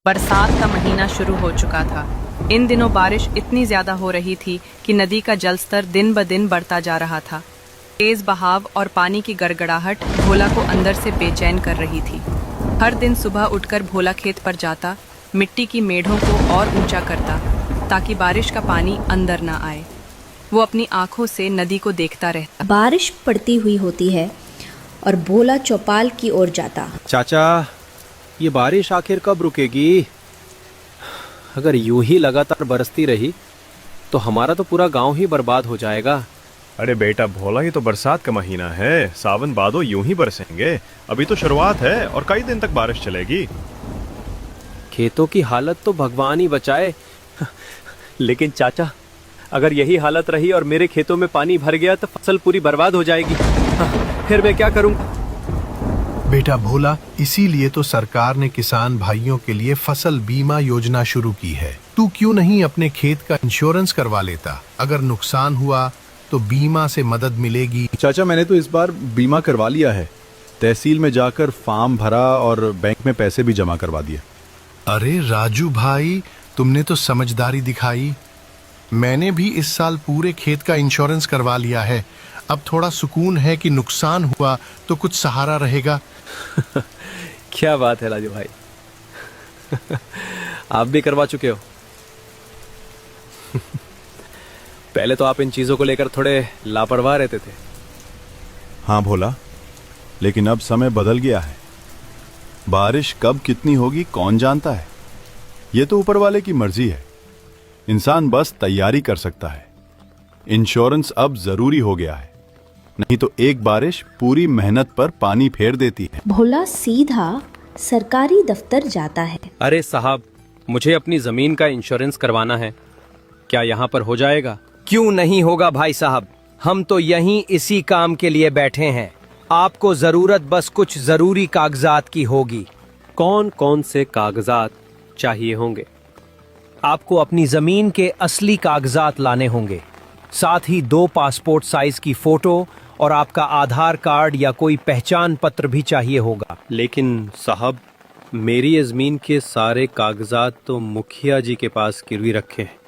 बरसात का महीना शुरू हो चुका था। इन दिनों बारिश इतनी ज्यादा हो रही थी कि नदी का जलस्तर दिन ब दिन बढ़ता जा रहा था। तेज बहाव और पानी की गड़गड़ाहट भोला को अंदर से बेचैन कर रही थी। हर दिन सुबह उठकर भोला खेत पर जाता, मिट्टी की मेढ़ों को और ऊंचा करता ताकि बारिश का पानी अंदर न आए। वो अपनी आंखों से नदी को देखता रहता। बारिश पड़ती हुई होती है और भोला चौपाल की ओर जाता। चाचा, ये बारिश आखिर कब रुकेगी? अगर यूं ही लगातार बरसती रही तो हमारा तो पूरा गांव ही बर्बाद हो जाएगा। अरे बेटा भोला, ये तो बरसात का महीना है, सावन भादो यूं ही बरसेंगे। अभी तो शुरुआत है और कई दिन तक बारिश चलेगी। खेतों की हालत तो भगवान ही बचाए। लेकिन चाचा, अगर यही हालत रही और मेरे खेतों में पानी भर गया तो फसल पूरी बर्बाद हो जाएगी। फिर मैं क्या करूंगा? बेटा भोला, इसीलिए तो सरकार ने किसान भाइयों के लिए फसल बीमा योजना शुरू की है। तू क्यों नहीं अपने खेत का इंश्योरेंस करवा लेता? अगर नुकसान हुआ तो बीमा से मदद मिलेगी। चाचा, मैंने तो इस बार बीमा करवा लिया है। तहसील में जाकर फॉर्म भरा और बैंक में पैसे भी जमा करवा दिए। अरे राजू भाई, तुमने तो समझदारी दिखाई। मैंने भी इस साल पूरे खेत का इंश्योरेंस करवा लिया है। अब थोड़ा सुकून है कि नुकसान हुआ तो कुछ सहारा रहेगा। क्या बात है राजू भाई। आप भी करवा चुके हो। पहले तो आप इन चीजों को लेकर थोड़े लापरवाह रहते थे। हाँ भोला, लेकिन अब समय बदल गया है। बारिश कब कितनी होगी कौन जानता है। ये तो ऊपर वाले की मर्जी है। इंसान बस तैयारी कर सकता है। इंश्योरेंस अब जरूरी हो गया है, नहीं तो एक बारिश पूरी मेहनत पर पानी फेर देती है। भोला सीधा सरकारी दफ्तर जाता है। अरे साहब, मुझे अपनी जमीन का इंश्योरेंस करवाना है। क्या यहाँ पर हो जाएगा? क्यों नहीं होगा भाई साहब, हम तो यहीं इसी काम के लिए बैठे हैं। आपको जरूरत बस कुछ जरूरी कागजात की होगी। कौन कौन से कागजात चाहिए होंगे? आपको अपनी जमीन के असली कागजात लाने होंगे, साथ ही 2 पासपोर्ट साइज की फोटो और आपका आधार कार्ड या कोई पहचान पत्र भी चाहिए होगा। लेकिन साहब, मेरी जमीन के सारे कागजात तो मुखिया जी के पास गिरवी रखे हैं।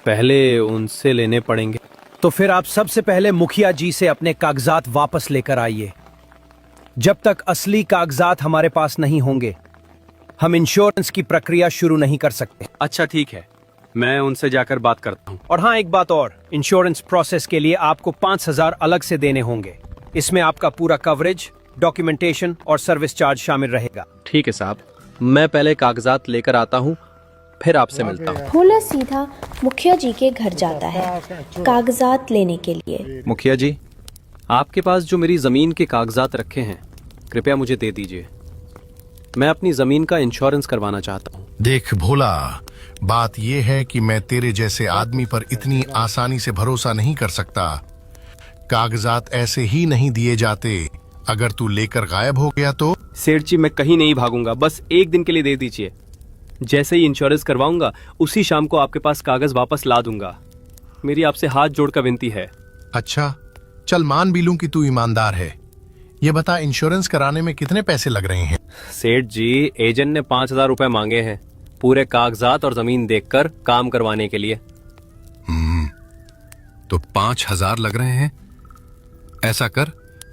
पहले उनसे लेने पड़ेंगे। तो फिर आप सबसे पहले मुखिया जी से अपने कागजात वापस लेकर आइए। जब तक असली कागजात हमारे पास नहीं होंगे, हम इंश्योरेंस की प्रक्रिया शुरू नहीं कर सकते। अच्छा ठीक है, मैं उनसे जाकर बात करता हूँ। और हाँ, एक बात और, इंश्योरेंस प्रोसेस के लिए आपको 5,000 अलग से देने होंगे। इसमें आपका पूरा कवरेज, डॉक्यूमेंटेशन और सर्विस चार्ज शामिल रहेगा। ठीक है साहब, मैं पहले कागजात लेकर आता हूँ, फिर आपसे मिलता हूँ। भोला सीधा मुखिया जी के घर जाता है कागजात लेने के लिए। मुखिया जी, आपके पास जो मेरी जमीन के कागजात रखे हैं, कृपया मुझे दे दीजिए। मैं अपनी जमीन का इंश्योरेंस करवाना चाहता हूँ। देख भोला, बात यह है कि मैं तेरे जैसे आदमी पर इतनी आसानी से भरोसा नहीं कर सकता। कागजात ऐसे ही नहीं दिए जाते। अगर तू लेकर गायब हो गया तो? सेठ जी, मैं कहीं नहीं भागूंगा, बस एक दिन के लिए दे दीजिए। जैसे ही इंश्योरेंस करवाऊंगा उसी शाम को आपके पास कागज वापस ला दूंगा। मेरी आपसे हाथ जोड़कर विनती है। अच्छा, चल मान भी लूं कि तू ईमानदार है। ये बता, इंश्योरेंस कराने में कितने पैसे लग रहे हैं? सेठ जी, एजेंट ने 5,000 रुपए मांगे हैं पूरे कागजात और जमीन देखकर काम करवाने के लिए। तो 5,000 लग रहे हैं। ऐसा कर,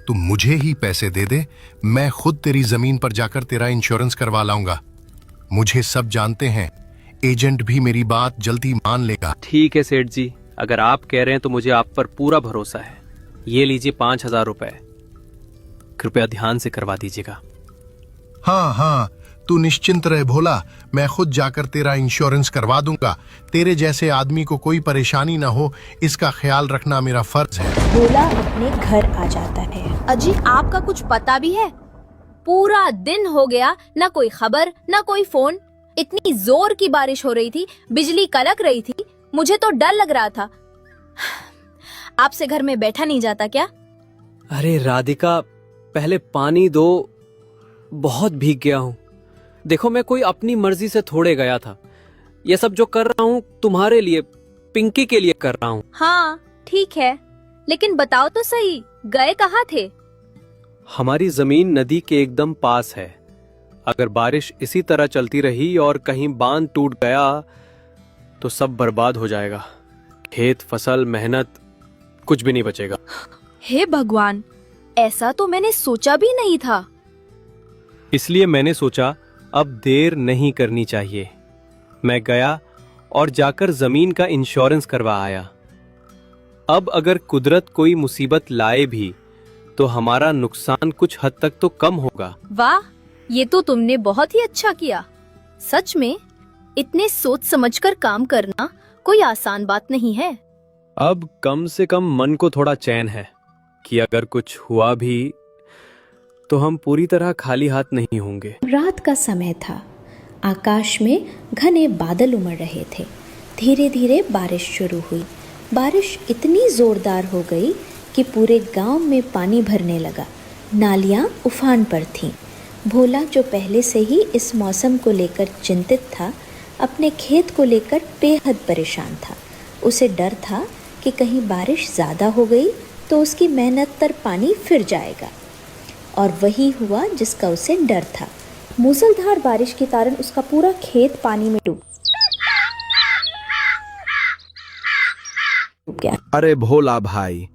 तू मुझे ही पैसे दे दे, मैं खुद तेरी जमीन पर जाकर तेरा इंश्योरेंस करवा लाऊंगा। मुझे सब जानते हैं, एजेंट भी मेरी बात जल्दी मान लेगा। ठीक है सेठ जी, अगर आप कह रहे हैं तो मुझे आप पर पूरा भरोसा है। ये लीजिए 5,000 रुपए, कृपया ध्यान से करवा दीजिएगा। हाँ, तू निश्चिंत रहे भोला, मैं खुद जाकर तेरा इंश्योरेंस करवा दूंगा। तेरे जैसे आदमी को कोई परेशानी ना हो, इसका ख्याल रखना मेरा फर्ज है। भोला अपने घर आ जाता है। अजी, आपका कुछ पता भी है? पूरा दिन हो गया, ना कोई खबर ना कोई फोन। इतनी जोर की बारिश हो रही थी, बिजली कड़क रही थी, मुझे तो डर लग रहा था। आपसे घर में बैठा नहीं जाता क्या? अरे राधिका, पहले पानी दो, बहुत भीग गया हूँ। देखो, मैं कोई अपनी मर्जी से थोड़े गया था। ये सब जो कर रहा हूँ तुम्हारे लिए, पिंकी के लिए कर रहा हूँ। हाँ ठीक है, लेकिन बताओ तो सही, गए कहाँ थे? हमारी जमीन नदी के एकदम पास है। अगर बारिश इसी तरह चलती रही और कहीं बांध टूट गया तो सब बर्बाद हो जाएगा। खेत, फसल, मेहनत, कुछ भी नहीं बचेगा। हे भगवान, ऐसा तो मैंने सोचा भी नहीं था। इसलिए मैंने सोचा अब देर नहीं करनी चाहिए। मैं गया और जाकर जमीन का इंश्योरेंस करवा आया। अब अगर कुदरत कोई मुसीबत लाए भी तो हमारा नुकसान कुछ हद तक तो कम होगा। वाह, ये तो तुमने बहुत ही अच्छा किया। सच में इतने सोच समझकर काम करना कोई आसान बात नहीं है। अब कम से कम मन को थोड़ा चैन है कि अगर कुछ हुआ भी तो हम पूरी तरह खाली हाथ नहीं होंगे। रात का समय था। आकाश में घने बादल उमड़ रहे थे। धीरे धीरे बारिश शुरू हुई। बारिश इतनी जोरदार हो गई कि पूरे गांव में पानी भरने लगा। नालियां उफान पर थीं। भोला, जो पहले से ही इस मौसम को लेकर चिंतित था, अपने खेत को लेकर बेहद परेशान था। उसे डर था कि कहीं बारिश ज़्यादा हो गई तो उसकी मेहनत पर पानी फिर जाएगा। और वही हुआ जिसका उसे डर था। मूसलाधार बारिश के कारण उसका पूरा खेत पानी में डूब गया। अरे भोला भाई,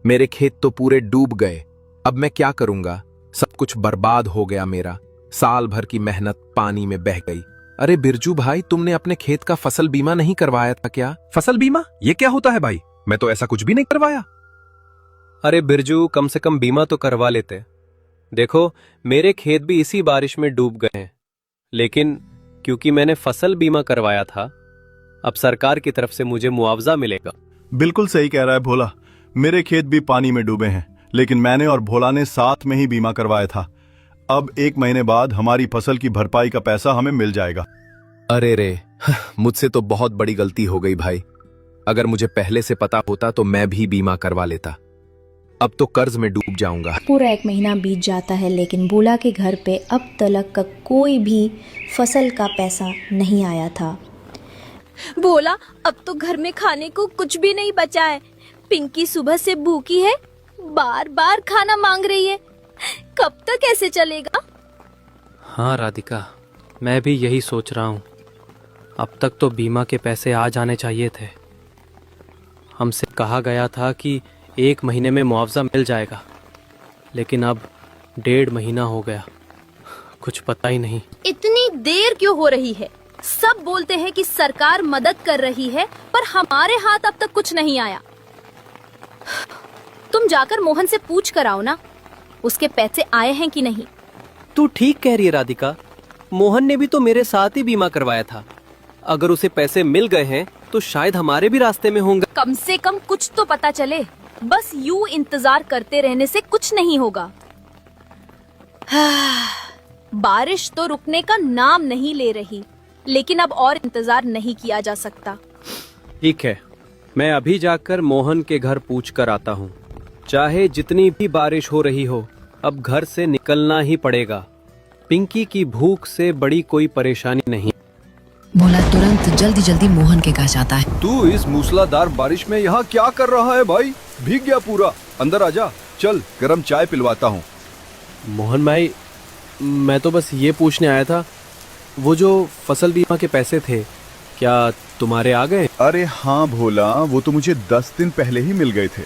मेरे खेत तो पूरे डूब गए। अब मैं क्या करूंगा? सब कुछ बर्बाद हो गया मेरा। साल भर की मेहनत पानी में बह गई। अरे बिरजू भाई, तुमने अपने खेत का फसल बीमा नहीं करवाया था क्या? फसल बीमा? ये क्या होता है भाई? मैं तो ऐसा कुछ भी नहीं करवाया। अरे बिरजू, कम से कम बीमा तो करवा लेते। देखो, मेरे खेत भी इसी बारिश में डूब गए हैं, लेकिन क्योंकि मैंने फसल बीमा करवाया था, अब सरकार की तरफ से मुझे मुआवजा मिलेगा। बिल्कुल सही कह रहा है भोला। मेरे खेत भी पानी में डूबे हैं, लेकिन मैंने और भोला ने साथ में ही बीमा करवाया था। अब 1 महीने बाद हमारी फसल की भरपाई का पैसा हमें मिल जाएगा। अरे रे, मुझसे तो बहुत बड़ी गलती हो गई भाई। अगर मुझे पहले से पता होता तो मैं भी बीमा करवा लेता। अब तो कर्ज में डूब जाऊंगा। पूरा 1 महीना बीत जाता है, लेकिन भोला के घर पे अब तक का कोई भी फसल का पैसा नहीं आया था। भोला, अब तो घर में खाने को कुछ भी नहीं बचा है। पिंकी सुबह से भूखी है, बार बार खाना मांग रही है। कब तक ऐसे चलेगा? हाँ राधिका, मैं भी यही सोच रहा हूँ। अब तक तो बीमा के पैसे आ जाने चाहिए थे। हमसे कहा गया था कि 1 महीने में मुआवजा मिल जाएगा, लेकिन अब 1.5 महीना हो गया, कुछ पता ही नहीं। इतनी देर क्यों हो रही है? सब बोलते हैं कि सरकार मदद कर रही है, पर हमारे हाथ अब तक कुछ नहीं आया। तुम जाकर मोहन से पूछ कर आओ ना, उसके पैसे आए हैं कि नहीं। तू ठीक कह रही है राधिका, मोहन ने भी तो मेरे साथ ही बीमा करवाया था। अगर उसे पैसे मिल गए हैं तो शायद हमारे भी रास्ते में होंगे। कम से कम कुछ तो पता चले। बस यूं इंतजार करते रहने से कुछ नहीं होगा। बारिश तो रुकने का नाम नहीं ले रही, लेकिन अब और इंतजार नहीं किया जा सकता। ठीक है, मैं अभी जाकर मोहन के घर पूछ कर आता हूँ। चाहे जितनी भी बारिश हो रही हो, अब घर से निकलना ही पड़ेगा। पिंकी की भूख से बड़ी कोई परेशानी नहीं। भोला तुरंत जल्दी जल्दी मोहन के घर जाता है। तू इस मूसलाधार बारिश में यहाँ क्या कर रहा है भाई? भीग गया पूरा। अंदर आजा, चल गरम चाय पिलवाता हूँ। मोहन भाई, मैं तो बस ये पूछने आया था, वो जो फसल बीमा के पैसे थे, क्या तुम्हारे आ गए? अरे हाँ भोला, वो तो मुझे 10 दिन पहले ही मिल गए थे।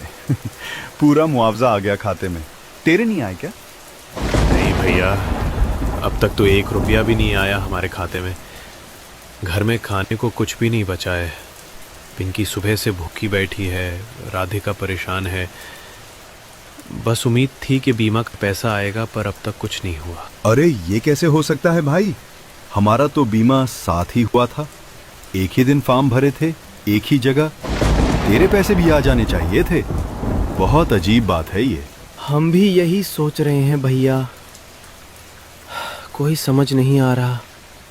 पूरा मुआवजा आ गया खाते में। तेरे नहीं आए क्या? नहीं भैया, अब तक तो 1 रुपया भी नहीं आया हमारे खाते में। घर में खाने को कुछ भी नहीं बचा है। पिंकी सुबह से भूखी बैठी है, राधिका परेशान है। बस उम्मीद थी कि बीमा का पैसा आएगा, पर अब तक कुछ नहीं हुआ। अरे ये कैसे हो सकता है भाई? हमारा तो बीमा साथ ही हुआ था, एक ही दिन फॉर्म भरे थे, एक ही जगह। तेरे पैसे भी आ जाने चाहिए थे। बहुत अजीब बात है ये। हम भी यही सोच रहे हैं भैया, कोई समझ नहीं आ रहा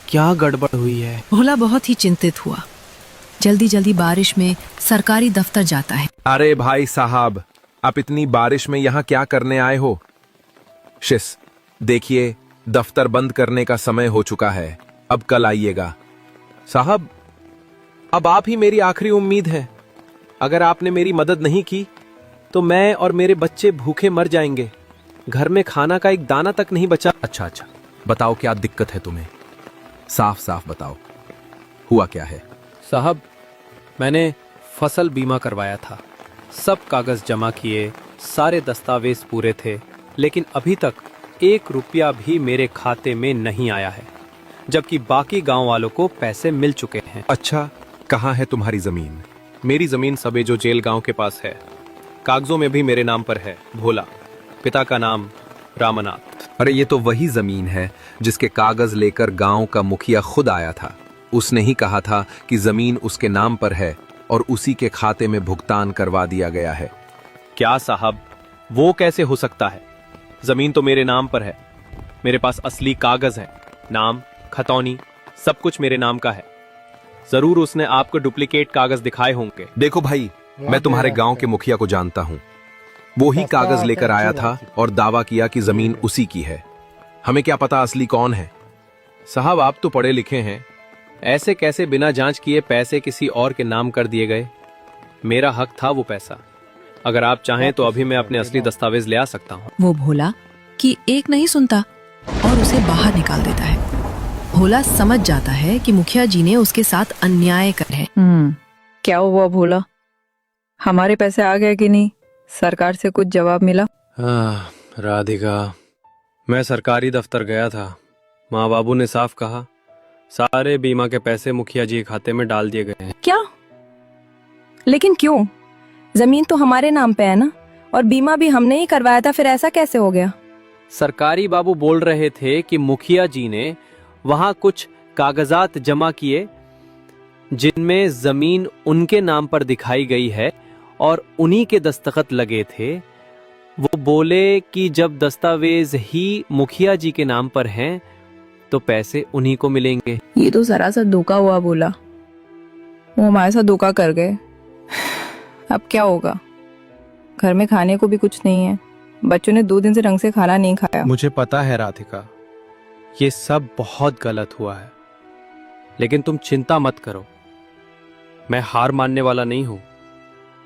क्या गड़बड़ हुई है। भोला बहुत ही चिंतित हुआ। जल्दी जल्दी बारिश में सरकारी दफ्तर जाता है। अरे भाई साहब, आप इतनी बारिश में यहाँ क्या करने आए हो? शिस, देखिए दफ्तर बंद करने का समय हो चुका है, अब कल आइएगा। साहब, अब आप ही मेरी आखिरी उम्मीद है। अगर आपने मेरी मदद नहीं की तो मैं और मेरे बच्चे भूखे मर जाएंगे। घर में खाना का एक दाना तक नहीं बचा। अच्छा, बताओ क्या दिक्कत है तुम्हें, साफ साफ बताओ, हुआ क्या है? साहब, मैंने फसल बीमा करवाया था, सब कागज जमा किए, सारे दस्तावेज पूरे थे, लेकिन अभी तक 1 रुपया भी मेरे खाते में नहीं आया है, जबकि बाकी गांव वालों को पैसे मिल चुके हैं। अच्छा, कहाँ है तुम्हारी जमीन? मेरी जमीन सबेजो जेल गांव के पास है, कागजों में भी मेरे नाम पर है भोला, पिता का नाम रामनाथ। अरे ये तो वही जमीन है जिसके कागज लेकर गांव का मुखिया खुद आया था। उसने ही कहा था कि जमीन उसके नाम पर है और उसी के खाते में भुगतान करवा दिया गया है। क्या साहब, वो कैसे हो सकता है? जमीन तो मेरे नाम पर है, मेरे पास असली कागज है, नाम, खतौनी, सब कुछ मेरे नाम का है। जरूर उसने आपको डुप्लीकेट कागज दिखाए होंगे। देखो भाई, मैं तुम्हारे गांव के मुखिया को जानता हूं, वो ही कागज लेकर आया था और दावा किया कि जमीन उसी की है। हमें क्या पता असली कौन है? साहब, आप तो पढ़े लिखे हैं, ऐसे कैसे बिना जांच किए पैसे किसी और के नाम कर दिए गए? मेरा हक था वो पैसा, अगर आप चाहें तो अभी मैं अपने असली दस्तावेज ले आ सकता हूँ। वो भोला कि एक नहीं सुनता और उसे बाहर निकाल देता है। भोला समझ जाता है कि मुखिया जी ने उसके साथ अन्याय कर है। क्या हुआ भोला, हमारे पैसे आ गए कि नहीं? सरकार से कुछ जवाब मिला? राधिका, मैं सरकारी दफ्तर गया था, माँ बाबू ने साफ कहा सारे बीमा के पैसे मुखिया जी के खाते में डाल दिए गए हैं। क्या? लेकिन क्यों? जमीन तो हमारे नाम पे है ना, और बीमा भी हमने ही करवाया था, फिर ऐसा कैसे हो गया? सरकारी बाबू बोल रहे थे कि मुखिया जी ने वहां कुछ कागजात जमा किए जिनमें जमीन उनके नाम पर दिखाई गई है और उन्हीं के दस्तखत लगे थे। वो बोले कि जब दस्तावेज ही मुखिया जी के नाम पर हैं तो पैसे उन्हीं को मिलेंगे। ये तो सरासर धोखा हुआ बोला, वो हमारे साथ धोखा कर गए। अब क्या होगा? घर में खाने को भी कुछ नहीं है, बच्चों ने 2 दिन से ढंग से खाना नहीं खाया। मुझे पता है राधिका, ये सब बहुत गलत हुआ है, लेकिन तुम चिंता मत करो, मैं हार मानने वाला नहीं हूं।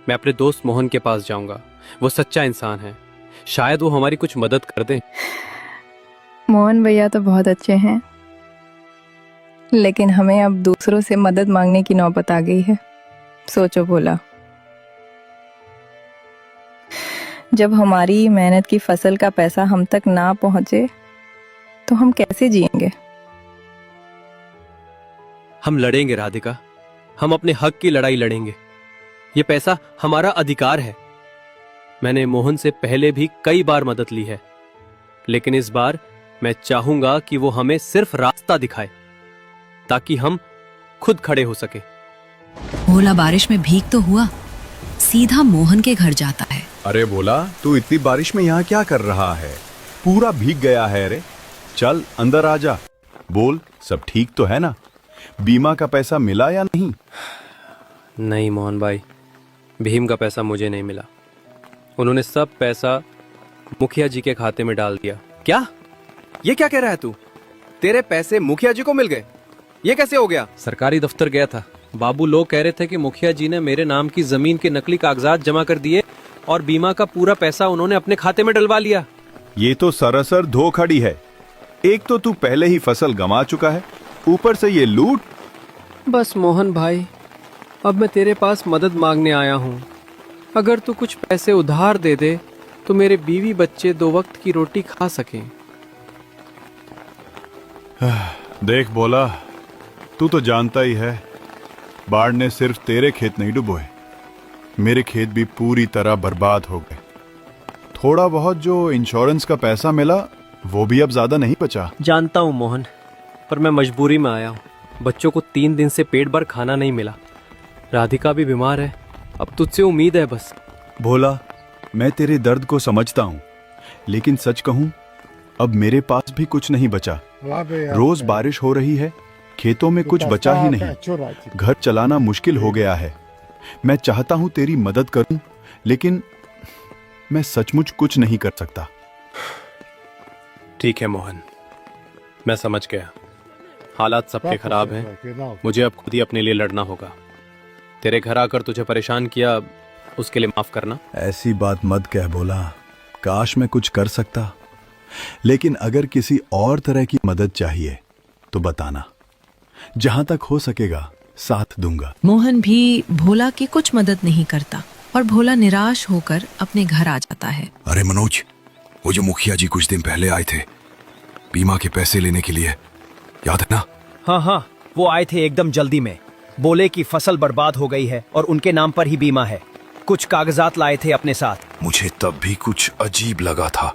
मैं अपने दोस्त मोहन के पास जाऊंगा, वो सच्चा इंसान है, शायद वो हमारी कुछ मदद कर दें। मोहन भैया तो बहुत अच्छे हैं, लेकिन हमें अब दूसरों से मदद मांगने की नौबत आ गई है। सोचो भोला, जब हमारी मेहनत की फसल का पैसा हम तक ना पहुंचे तो हम कैसे जिएंगे? हम लड़ेंगे राधिका, हम अपने हक की लड़ाई लड़ेंगे। ये पैसा हमारा अधिकार है। मैंने मोहन से पहले भी कई बार मदद ली है, लेकिन इस बार मैं चाहूंगा कि वो हमें सिर्फ रास्ता दिखाए ताकि हम खुद खड़े हो सके। भोला बारिश में भीग तो हुआ, सीधा मोहन के घर जाता है। अरे भोला, तू इतनी बारिश में यहाँ क्या कर रहा है? पूरा भीग गया है रे। चल अंदर आ जा, बोल सब ठीक तो है ना? बीमा का पैसा मिला या नहीं? नहीं मोहन भाई, भीम का पैसा मुझे नहीं मिला। उन्होंने सब पैसा मुखिया जी के खाते में डाल दिया। क्या? ये क्या कह रहा है तू? तेरे पैसे मुखिया जी को मिल गए? ये कैसे हो गया? सरकारी दफ्तर गया था, बाबू लोग कह रहे थे कि मुखिया जी ने मेरे नाम की जमीन के नकली कागजात जमा कर दिए और बीमा का पूरा पैसा उन्होंने अपने खाते में डलवा लिया। ये तो सरासर धोखाधड़ी है। एक तो तू पहले ही फसल गंवा चुका है, ऊपर से ये लूट। बस मोहन भाई, अब मैं तेरे पास मदद मांगने आया हूँ। अगर तू कुछ पैसे उधार दे दे तो मेरे बीवी बच्चे 2 वक्त की रोटी खा सकें। देख बोला, तू तो जानता ही है, बाढ़ ने सिर्फ तेरे खेत नहीं डुबोए, मेरे खेत भी पूरी तरह बर्बाद हो गए। थोड़ा बहुत जो इंश्योरेंस का पैसा मिला वो भी अब ज्यादा नहीं बचा। जानता हूँ मोहन, पर मैं मजबूरी में आया हूँ। बच्चों को 3 दिन से पेट भर खाना नहीं मिला, राधिका भी बीमार है, अब तुझसे उम्मीद है बस। भोला, मैं तेरे दर्द को समझता हूँ, लेकिन सच कहूँ अब मेरे पास भी कुछ नहीं बचा। रोज बारिश हो रही है, खेतों में कुछ बचा ही नहीं, घर चलाना मुश्किल हो गया है। मैं चाहता हूँ तेरी मदद करूँ, लेकिन मैं सचमुच कुछ नहीं कर सकता। ठीक है मोहन, मैं समझ गया, हालात सबके खराब हैं, मुझे अब खुद ही अपने लिए लड़ना होगा। तेरे घर आकर तुझे परेशान किया, उसके लिए माफ करना। ऐसी बात मत कह बोला, काश मैं कुछ कर सकता, लेकिन अगर किसी और तरह की मदद चाहिए तो बताना, जहां तक हो सकेगा साथ दूंगा। मोहन भी भोला की कुछ मदद नहीं करता और भोला निराश होकर अपने घर आ जाता है। अरे मनोज, वो जो मुखिया जी कुछ दिन पहले आए थे बीमा के पैसे लेने के लिए, याद है ना? हाँ हाँ, वो आए थे एकदम जल्दी में। बोले कि फसल बर्बाद हो गई है और उनके नाम पर ही बीमा है। कुछ कागजात लाए थे अपने साथ। मुझे तब भी कुछ अजीब लगा था,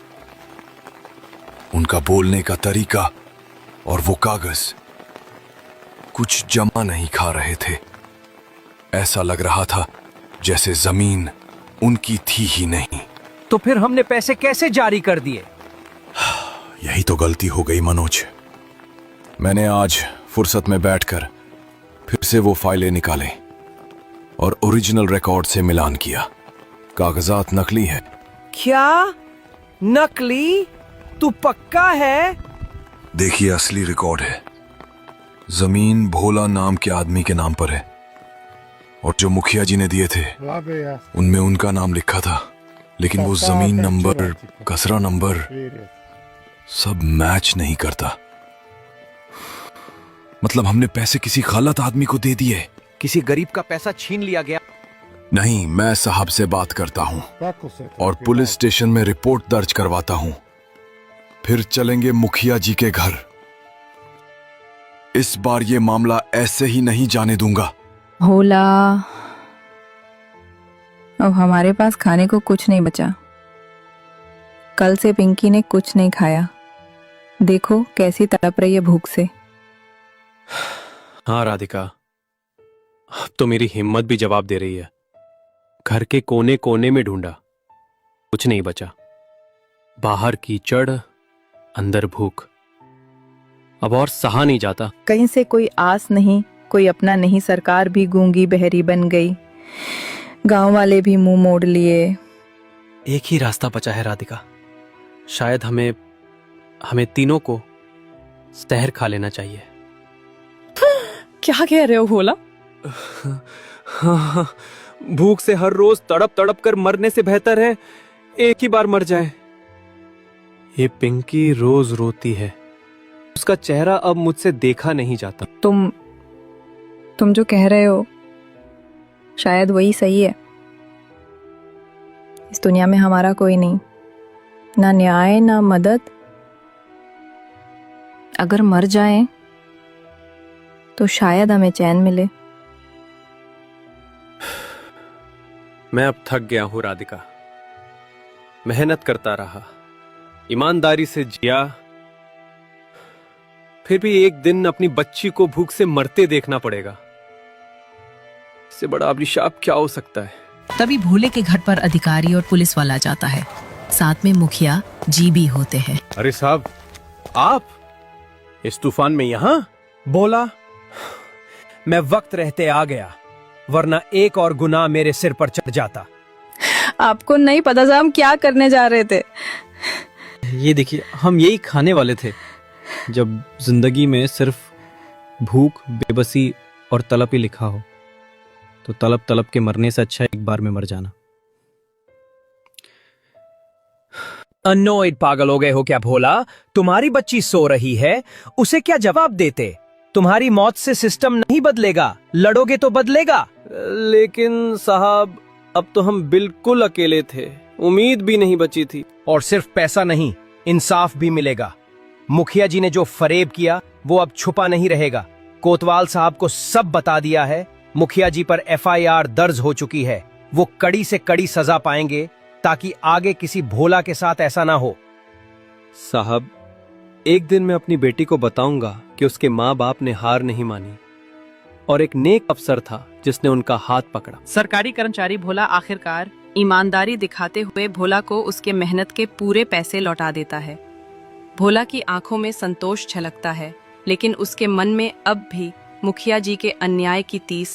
उनका बोलने का तरीका और वो कागज कुछ जमा नहीं खा रहे थे। ऐसा लग रहा था जैसे जमीन उनकी थी ही नहीं। तो फिर हमने पैसे कैसे जारी कर दिए? यही तो गलती हो गई मनोज। मैंने आज फुर्सत में बैठकर फिर से वो फाइलें निकाले और ओरिजिनल रिकॉर्ड से मिलान किया। कागजात नकली है। क्या? नकली? तू पक्का है? देखिए, असली रिकॉर्ड है। जमीन भोला नाम के आदमी के नाम पर है और जो मुखिया जी ने दिए थे उनमें उनका नाम लिखा था, लेकिन वो जमीन नंबर, कसरा नंबर सब मैच नहीं करता। मतलब हमने पैसे किसी गलत आदमी को दे दिए। किसी गरीब का पैसा छीन लिया गया? नहीं, मैं साहब से बात करता हूँ और पुलिस स्टेशन में रिपोर्ट दर्ज करवाता हूँ। फिर चलेंगे मुखिया जी के घर। इस बार ये मामला ऐसे ही नहीं जाने दूंगा। भोला, अब हमारे पास खाने को कुछ नहीं बचा। कल से पिंकी ने कुछ नहीं खाया। देखो कैसी तड़प रही है भूख से। हाँ राधिका, अब तो मेरी हिम्मत भी जवाब दे रही है। घर के कोने कोने में ढूंढा, कुछ नहीं बचा। बाहर कीचड़, अंदर भूख। अब और सहा नहीं जाता। कहीं से कोई आस नहीं, कोई अपना नहीं। सरकार भी गूंगी बहरी बन गई, गांव वाले भी मुंह मोड़ लिए। एक ही रास्ता बचा है राधिका। शायद हमें तीनों को जहर खा लेना चाहिए। क्या कह रहे हो भोला? हाँ, भूख से हर रोज तड़प तड़प कर मरने से बेहतर है एक ही बार मर जाए। ये पिंकी रोज रोती है, उसका चेहरा अब मुझसे देखा नहीं जाता। तुम जो कह रहे हो शायद वही सही है। इस दुनिया में हमारा कोई नहीं, ना न्याय ना मदद। अगर मर जाएं तो शायद हमें चैन मिले। मैं अब थक गया हूं राधिका। मेहनत करता रहा, ईमानदारी से जिया, फिर भी एक दिन अपनी बच्ची को भूख से मरते देखना पड़ेगा। इससे बड़ा अभिशाप क्या हो सकता है? तभी भोले के घर पर अधिकारी और पुलिस वाला जाता है। साथ में मुखिया जी भी होते हैं। अरे साहब, आप इस तूफान में यहाँ? बोला मैं वक्त रहते आ गया, वरना एक और गुनाह मेरे सिर पर चढ़ जाता। आपको नहीं पता था हम क्या करने जा रहे थे। ये देखिए, हम यही खाने वाले थे जब जिंदगी में सिर्फ भूख, बेबसी और तलब ही लिखा हो, तो तलब तलब के मरने से अच्छा एक बार में मर जाना। अनोइड पागल हो गए हो क्या भोला? तुम्हारी बच्ची सो रही है, उसे क्या जवाब देते? तुम्हारी मौत से सिस्टम नहीं बदलेगा, लड़ोगे तो बदलेगा। लेकिन साहब, अब तो हम बिल्कुल अकेले थे, उम्मीद भी नहीं बची थी। और सिर्फ पैसा नहीं, इंसाफ भी मिलेगा। मुखिया जी ने जो फरेब किया वो अब छुपा नहीं रहेगा। कोतवाल साहब को सब बता दिया है। मुखिया जी पर FIR दर्ज हो चुकी है। वो कड़ी से कड़ी सजा पाएंगे ताकि आगे किसी भोला के साथ ऐसा ना हो। साहब, एक दिन मैं अपनी बेटी को बताऊंगा कि उसके माँ बाप ने हार नहीं मानी और एक नेक अफसर था जिसने उनका हाथ पकड़ा। सरकारी कर्मचारी भोला आखिरकार ईमानदारी दिखाते हुए भोला को उसके मेहनत के पूरे पैसे लौटा देता है। भोला की आंखों में संतोष झलकता है, लेकिन उसके मन में अब भी मुखिया जी के अन्याय की तीस